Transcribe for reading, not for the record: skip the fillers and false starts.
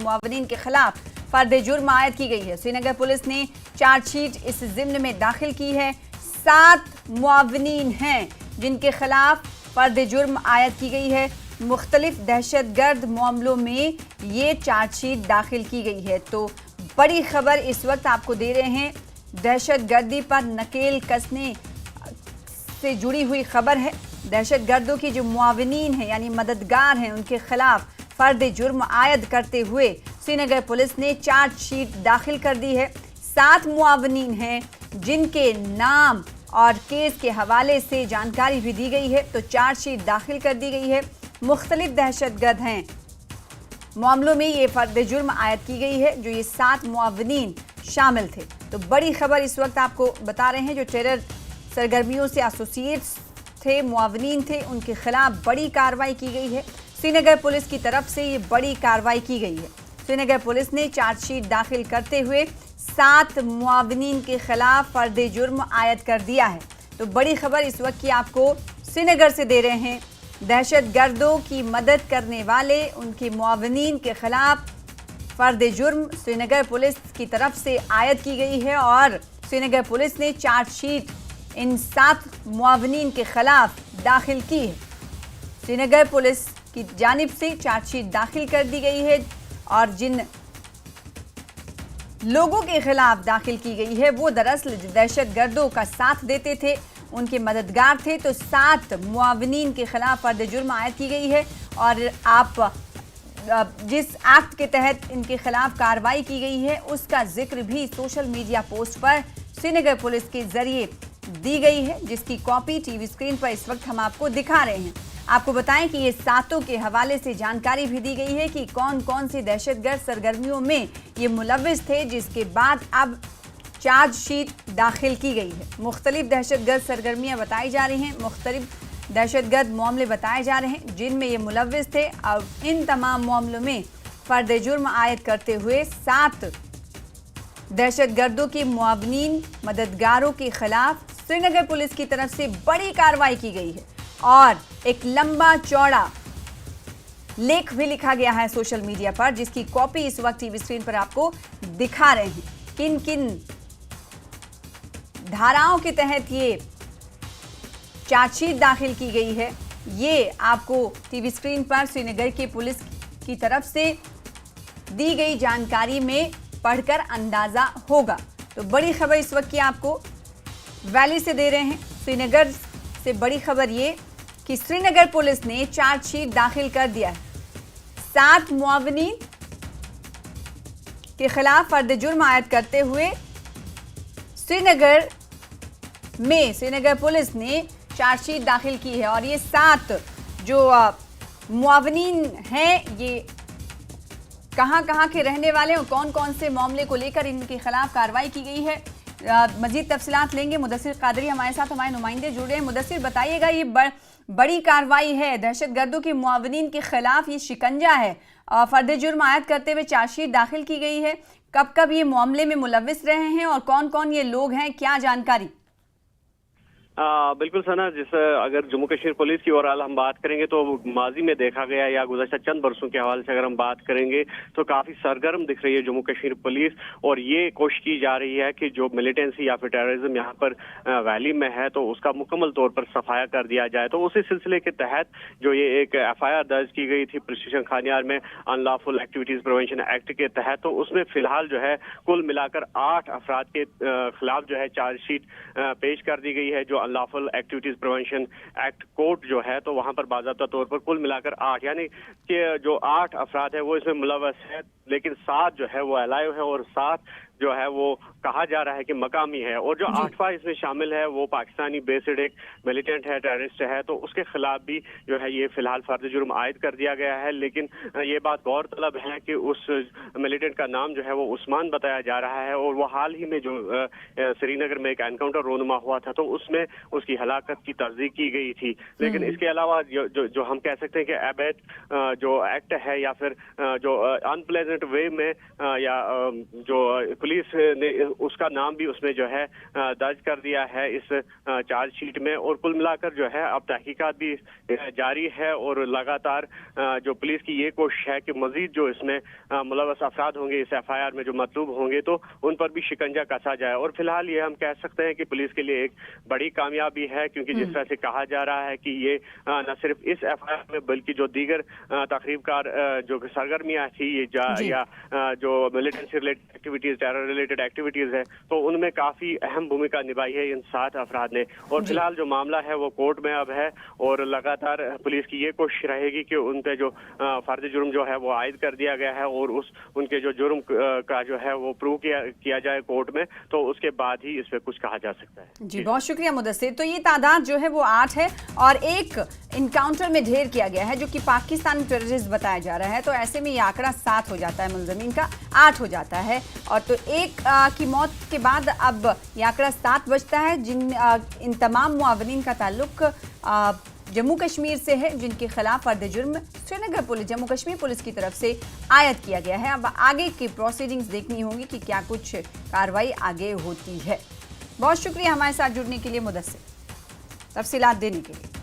मुआवनीन के खिलाफ फर्द जुर्म आयद की गई है। श्रीनगर पुलिस ने चार्जशीट इस जिम्न में दाखिल की है। 7 मुआवनीन हैं जिनके खिलाफ फर्द जुर्म आयद की गई है। मुख्तलिफ दहशतगर्द मामलों में ये चार्जशीट दाखिल की गई है। तो बड़ी खबर इस वक्त आपको दे रहे हैं, दहशतगर्दी पर नकेल कसने से जुड़ी हुई खबर है। दहशतगर्दों की जो मुआवनीन हैं यानी मददगार हैं, उनके खिलाफ फर्द जुर्म आयद करते हुए श्रीनगर पुलिस ने चार्जशीट दाखिल कर दी है। 7 मुआवनीन हैं जिनके नाम और केस के हवाले से जानकारी भी दी गई है। तो चार्जशीट दाखिल कर दी गई है। मुख्तलिफ दहशतगर्द हैं मामलों में ये फर्द जुर्म आयद की गई है, जो ये 7 मुआवनीन शामिल थे। तो बड़ी खबर इस वक्त आपको बता रहे हैं, जो टेरर सरगर्मियों से एसोसिएट्स थे, मुआवनीन थे, उनके खिलाफ बड़ी कार्रवाई की गई है। श्रीनगर पुलिस की तरफ से ये बड़ी कार्रवाई की गई है। श्रीनगर पुलिस ने चार्जशीट दाखिल करते हुए 7 मुआवनीन के खिलाफ फर्द जुर्म आयद कर दिया है। तो बड़ी खबर इस वक्त की आपको श्रीनगर से दे रहे हैं। दहशतगर्दों की मदद करने वाले उनके मुआवनीन के खिलाफ फर्द जुर्म श्रीनगर पुलिस की तरफ से आयद की गई है और श्रीनगर पुलिस ने चार्जशीट इन 7 मुआवनीन के खिलाफ दाखिल की है। श्रीनगर पुलिस की जानिब से चार्जशीट दाखिल कर दी गई है और जिन लोगों के खिलाफ दाखिल की गई है वो दरअसल दहशतगर्दों का साथ देते थे, उनके मददगार थे। तो 7 मुआवनीन के खिलाफ फर्द जुर्म आयद की गई है और आप जिस एक्ट के तहत इनके खिलाफ कार्रवाई की गई है उसका जिक्र भी सोशल मीडिया पोस्ट पर श्रीनगर पुलिस के जरिए दी गई है, जिसकी कॉपी टीवी स्क्रीन पर इस वक्त हम आपको दिखा रहे हैं। आपको बताएं कि ये 7 के हवाले से जानकारी भी दी गई है कि कौन कौन सी दहशतगर्द सरगर्मियों में ये मुलव्विस थे, जिसके बाद अब चार्जशीट दाखिल की गई है। मुख्तलिफ दहशतगर्द सरगर्मियां बताई जा रही हैं, मुख्तलिफ दहशतगर्द मामले बताए जा रहे हैं जिनमें ये मुलव्विस थे। अब इन तमाम मामलों में फर्द जुर्म आयद करते हुए 7 दहशतगर्दों के मुआवनीन मददगारों के खिलाफ श्रीनगर पुलिस की तरफ से बड़ी कार्रवाई की गई है और एक लंबा चौड़ा लेख भी लिखा गया है सोशल मीडिया पर, जिसकी कॉपी इस वक्त टीवी स्क्रीन पर आपको दिखा रहे हैं। किन किन धाराओं के तहत ये चार्जशीट दाखिल की गई है, ये आपको टीवी स्क्रीन पर श्रीनगर की पुलिस की तरफ से दी गई जानकारी में पढ़कर अंदाजा होगा। तो बड़ी खबर इस वक्त की आपको वैली से दे रहे हैं। श्रीनगर से बड़ी खबर ये कि श्रीनगर पुलिस ने चार्जशीट दाखिल कर दिया है। 7 मुआवनीन के खिलाफ फर्द जुर्म आयद करते हुए श्रीनगर पुलिस ने चार्जशीट दाखिल की है और ये 7 जो मुआवनीन हैं ये कहां के रहने वाले और कौन कौन से मामले को लेकर इनके खिलाफ कार्रवाई की गई है, मजीद तफसीलात लेंगे। मुदस्सिर कादरी हमारे साथ हमारे नुमाइंदे जुड़े हैं। मुदस्सिर, बताइएगा, ये बड़ी कार्रवाई है, दहशतगर्दों के मुआवनीन के खिलाफ ये शिकंजा है, फर्द जुर्म आयद करते हुए चार्जशीट दाखिल की गई है। कब कब ये मामले में मुलव्विस रहे हैं और कौन कौन ये लोग हैं, क्या जानकारी? बिल्कुल सना, जिस अगर जम्मू कश्मीर पुलिस की ओवरऑल हम बात करेंगे तो माजी में देखा गया या गुज़श्ता चंद बरसों के हवाले से अगर हम बात करेंगे तो काफ़ी सरगर्म दिख रही है जम्मू कश्मीर पुलिस और ये कोशिश की जा रही है कि जो मिलिटेंसी या फिर टेररिज्म यहाँ पर वैली में है तो उसका मुकम्मल तौर पर सफाया कर दिया जाए। तो उसी सिलसिले के तहत जो ये एक FIR दर्ज की गई थी प्रिसीशन खानियार में अनलॉफुल एक्टिविटीज़ प्रिवेंशन एक्ट के तहत, तो उसमें फिलहाल जो है कुल मिलाकर 8 अफराद के खिलाफ जो है चार्जशीट पेश कर दी गई है। जो unlawful activities prevention act court जो है तो वहां पर बाज़ाब्ता तौर पर कुल मिलाकर 8 यानी कि जो 8 अफराद है वो इसमें मुलव्वस है, लेकिन 7 जो है वो अलाइव है और 7 जो है वो कहा जा रहा है कि मकामी है। और जो 8वां इसमें शामिल है वो पाकिस्तानी बेस्ड एक मिलिटेंट है, टेररिस्ट है, तो उसके खिलाफ भी जो है ये फिलहाल फर्द जुर्म आयद कर दिया गया है। लेकिन ये बात गौरतलब है कि उस मिलिटेंट का नाम जो है वो उस्मान बताया जा रहा है और वो हाल ही में जो श्रीनगर में एक एनकाउंटर रोनुमा हुआ था तो उसमें उसकी हलाकत की तस्दीक की गई थी। लेकिन इसके अलावा जो हम कह सकते हैं कि अबैध जो एक्ट है या फिर जो अनप्लेजेंट वे में या जो पुलिस ने उसका नाम भी उसमें जो है दर्ज कर दिया है इस चार्जशीट में। और कुल मिलाकर जो है अब तहकीकात भी जारी है और लगातार जो पुलिस की ये कोशिश है कि मजीद जो इसमें मुलव्वस अफराद होंगे इस एफआईआर में जो मतलूब होंगे तो उन पर भी शिकंजा कसा जाए। और फिलहाल ये हम कह सकते हैं कि पुलिस के लिए एक बड़ी कामयाबी है, क्योंकि जिस तरह से कहा जा रहा है कि ये न सिर्फ इस एफआईआर में बल्कि जो दीगर तकरीबकार जो सरगर्मियां थी या जो militancy related activities, terror related activities है, तो उनमें काफी अहम भूमिका निभाई है इन 7 अफराद ने। और फिलहाल जो मामला है वो कोर्ट में अब है और लगातार पुलिस की ये कोशिश रहेगी कि उन पे जो फर्द जुर्म जो है वो आयद कर दिया गया है और उनके जो जुर्म का जो है वो प्रूव किया जाए कोर्ट में, तो उसके बाद ही इस पे कुछ कहा जा सकता है। जी बहुत शुक्रिया मुदस्सिर। तो ये तादाद जो है वो 8 है और एक इनकाउंटर में ढेर किया गया है जो कि पाकिस्तानी टेररिस्ट बताया जा रहा है, तो ऐसे में ये आंकड़ा 7 हो जाता है, मुलजमीन का 8 हो जाता है। और तो एक की मौत के बाद अब ये आंकड़ा 7 बचता है। इन तमाम मुआवनीन का ताल्लुक जम्मू कश्मीर से है, जिनके खिलाफ फर्द जुर्म श्रीनगर पुलिस, जम्मू कश्मीर पुलिस की तरफ से आयद किया गया है। अब आगे की प्रोसीडिंग्स देखनी होगी कि क्या कुछ कार्रवाई आगे होती है। बहुत शुक्रिया हमारे साथ जुड़ने के लिए मुदस्सिर, तफसीलात देने के लिए।